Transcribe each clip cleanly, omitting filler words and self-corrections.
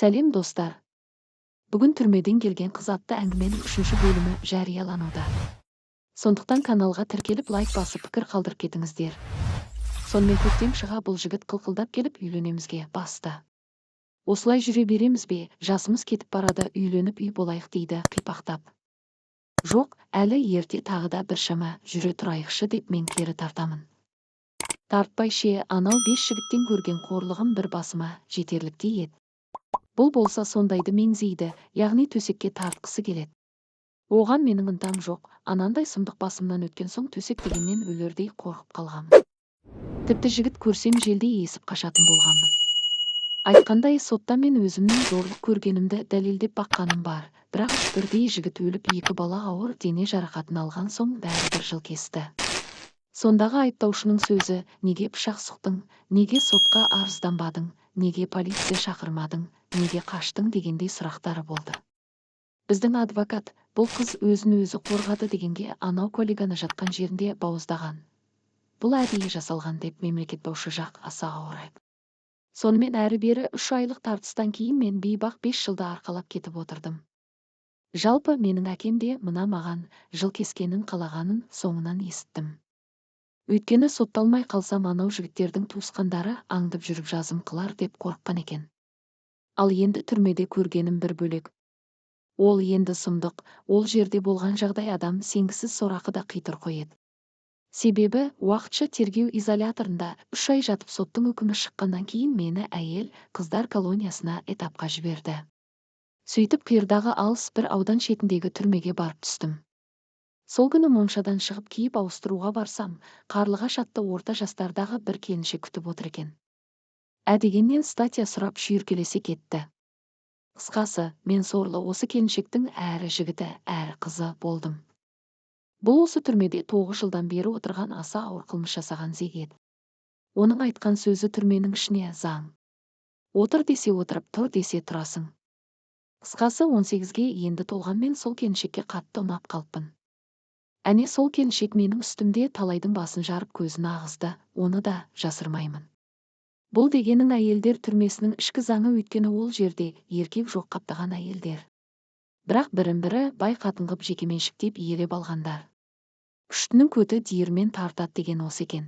Сәлем достар. Бүгін түрмеден келген қыз атты әңгіменің 3-ші бөлімі жариялануда. Сондықтан каналға тіркеліп лайк басып пікір қалдырып кетіңіздер. Сонымен көктем шыға бұл жігіт қылқылдап келіп үйленемізге басты. Осылай жүре береміз бе, жасымыз кетіп барады, үйленіп үй болайық дейді қипақтап. Жоқ, әлі ерте, тағы да біршама жүре тұрайықшы деп мен кері тартамын. Тартпай ше, анау 5 жігіттен көрген қорлығым бір басыма жетерліктей еді. Бұл болса сондайды меңзейді, яғни төсекке тартқысы келеді. Оған менің ынтам жоқ, анандай сұмдық басымнан өткен соң төсек дегеннен өлердей қорқып қалғанмын. Тіпті жігіт көрсем желдей есіп қашатын болғанмын. Айтқандай, сотта мен өзімнің зорлық көргенімді дәлелдеп баққаным бар, бірақ бірдей жігіт өліп 2 бала ауыр дене жарақатын алған соң бәрібір жыл кесті. Сондағы айыптаушының сөзі: неге пышақ сұқтың, неге сотқа арызданбадың, неге полиция шақырмадың, неге қаштың дегендей сұрақтары болды. Біздің адвокат бұл қыз өзін өзі қорғады дегенге анау коллеганы жатқан жерінде бауыздаған. Бұл әдейі жасалған деп мемлекеттаушы жақ аса ауырайды. Сонымен әрі-бері 3 айлық тартыстан кейін мен бейбақ 5 жылда арқалап кетіп отырдым. Жалпы менің әкем де мына маған жыл кескенін қалағанын соңынан естіттім. Өйткені сотталмай қалсам анау жігіттердің туысқандары аңдып жүріп жазым қылар деп қорыққан екен. Ал енді түрмеде көргенім бір бөлек. Ол енді сұмдық, ол жерде болған жағдай адам сенгісіз сорақы да қитыр қояды. Себебі уақытша тергеу изоляторында 3 ай жатып соттың үкімі шыққаннан кейін мені әйел қыздар колониясына этапқа жіберді. Сөйтіп қиырдағы алыс бір аудан шетіндегі түрмеге барып түстім. Сол күні моншадан шығып киіп ауыстыруға барсам, қарлығаш атты орта жастардағы бір келіншек күтіп отыр екен. Дегеннен статья сұрап шүйіркелесе кетті. Қысқасы, мен сорлы осы келіншектің әрі жігіті, әрі қызы болдым. Бұл осы түрмеде 9 жылдан бері отырған аса ауыр қылмыс жасаған зегет. Оның айтқан сөзі түрменің ішіне заң. Отыр десе отырып, тұр десе тұрасың. Қысқасы 18-ге енді толғанмен сол келіншекке қатты ұнап қалыппын. Әне сол келіншек менің үстімде талайдың басын жарып көзін ағызды, оны да жасырмаймын. Бұл дегенің әйелдер түрмесінің ішкі заңы, өйткені ол жерде еркек жоқ, қаптаған әйелдер. Бірақ бірін-бірі бай қатын қып жекеменшіктеп иелеп алғандар. Күштінің көті диірмен тартады деген осы екен.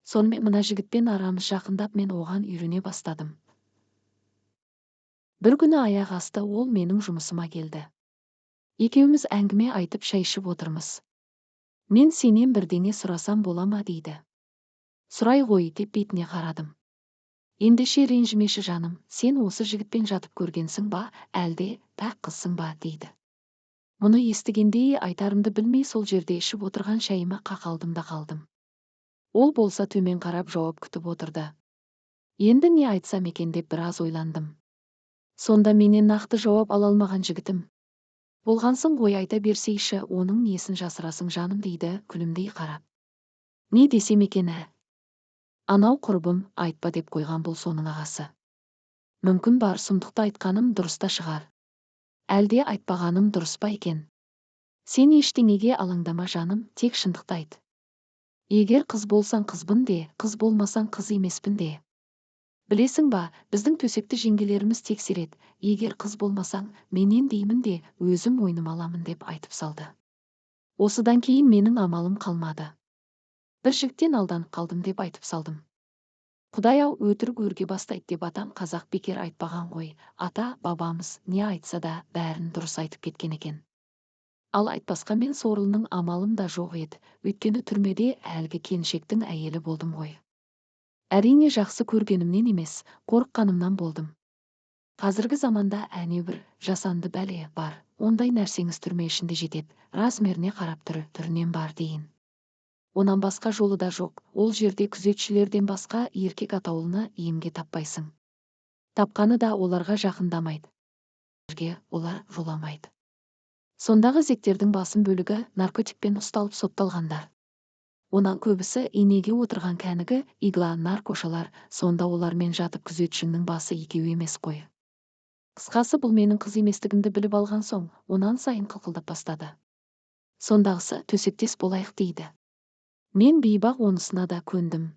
Сонымен мына жігітпен арамыз жақындап мен оған үйрене бастадым. Бір күні аяқ асты ол менің жұмысыма келді. Екеуміз әңгіме айтып шай ішіп отырмыз. Мен сенен бірдеңе сұрасам бола ма дейді. Сұрай ғой деп бетіне қарадым. Ендеше ренжімеші жаным, сен осы жігітпен жатып көргенсің ба, әлде пәк қызсың ба дейді. Мұны естігенде айтарымды білмей сол жерде ішіп отырған шайыма қақалдым да қалдым. Ол болса төмен қарап жауап күтіп отырды. Енді не айтсам екен деп біраз ойландым. Сонда менен нақты жауап ала алмаған жігітім: болғансың ғой, айта берсейші, оның несін жасырасың жаным дейді күлімдей қарап. Не десем екен Анау құрбым айтпа деп қойған бұл соның ағасы. Мүмкін бар, сұмдықты айтқаным дұрыс та шығар. Әлде айтпағаным дұрыс па екен? Сен ештеңеге алаңдама жаным, тек шындықты айт. Егер қыз болсаң қызбын де, қыз болмасаң қыз емеспін де. Білесің ба, біздің төсекті жеңгелеріміз тексереді, егер қыз болмасаң менен деймін де өзім мойныма аламын деп айтып салды. Осыдан кейін менің амалым қалмады. Бір жігіттен алданып қалдым деп айтып салдым. Құдай-ау, өтірік өрге бастайды деп атам қазақ бекер айтпаған ғой, ата бабамыз не айтса да бәрін дұрыс айтып кеткен екен. Ал айтпасқа мен сорлының амалым да жоқ еді, өйткені түрмеде әлгі келіншектің әйелі болдым ғой. Әрине жақсы көргенімнен емес, қорыққанымнан болдым. Қазіргі заманда әнебір жасанды бәле бар, ондай нәрсеңіз түрме ішінде жетеді, размеріне қарап түрінен бар дейін. Онан басқа жолы да жоқ, ол жерде күзетшілерден басқа еркек атаулыны емге таппайсың. Тапқаны да оларға жақындамайды. Олар жоламайды. Сондағы зектердің басым бөлігі наркотикпен ұсталып сотталғандар. Онан көбісі инеге отырған кәнігі игла наркошалар, сонда олармен жатып күзетшінің басы екеу емес қой. Қысқасы, бұл менің қыз еместігімді біліп алған соң, онан сайын қылқылдап бастады. Сондағысы төсектес болайық дейді. Мен бейбақ онысына да көндім.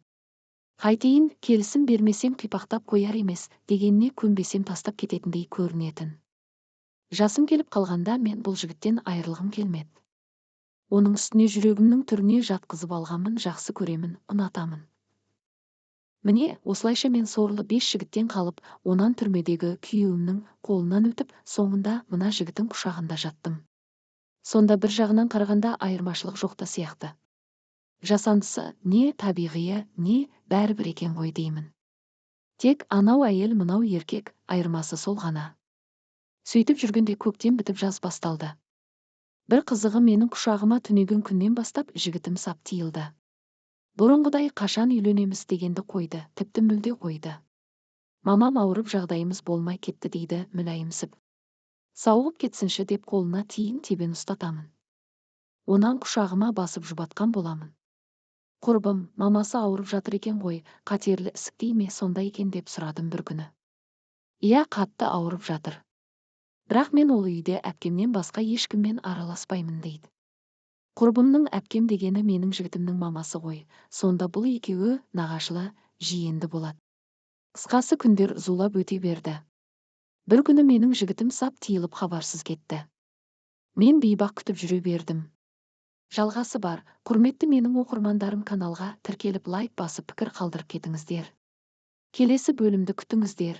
Қайтейін, келісім бермесем қипақтап қояр емес, дегеніне көнбесем тастап кететіндей көрінетін. Жасым келіп қалғанда мен бұл жігіттен айырылғым келмеді. Оның үстіне жүрегімнің түріне жатқызып алғанмын, жақсы көремін, ұнатамын. Міне, осылайша мен сорлы 5 жігіттен қалып, онан түрмедегі күйеуімнің қолынан өтіп, соңында мына жігіттің құшағында жаттым. Сонда бір жағынан қарағанда айырмашылық жоқта сияқты. Жасандысы не табиғиы, не бәрібір екен ғой деймін. Тек анау әйел, мынау еркек, айырмасы сол ғана. Сөйтіп жүргенде көктем бітіп жаз басталды. Бір қызығы, менің құшағыма түнеген күннен бастап жігітім сап тиылды. Бұрынғыдай қашан үйленеміз дегенді қойды, тіпті мүлде қойды. Мамам ауырып жағдайымыз болмай кетті дейді мүләйімсіп. Сауығып кетсінші деп қолына тиын тебен ұстатамын. Онан құшағыма басып жұбатқан боламын. Құрбым, мамасы ауырып жатыр екен ғой, қатерлі ісік дей ме сонда екен деп сұрадым бір күні. Иә, қатты ауырып жатыр. Бірақ мен ол үйде әпкемнен басқа ешкіммен араласпаймын дейді. Құрбымның әпкем дегені менің жігітімнің мамасы ғой, сонда бұл екеуі нағашылы, жиенді болады. Қысқасы күндер зулап өте берді. Бір күні менің жігітім сап тиылып хабарсыз кетті. Мен бейбақ күтіп жүре бердім. Жалғасы бар. Құрметті менің оқырмандарым, каналға тіркеліп лайк басып пікір қалдырып кетіңіздер. Келесі бөлімді күтіңіздер.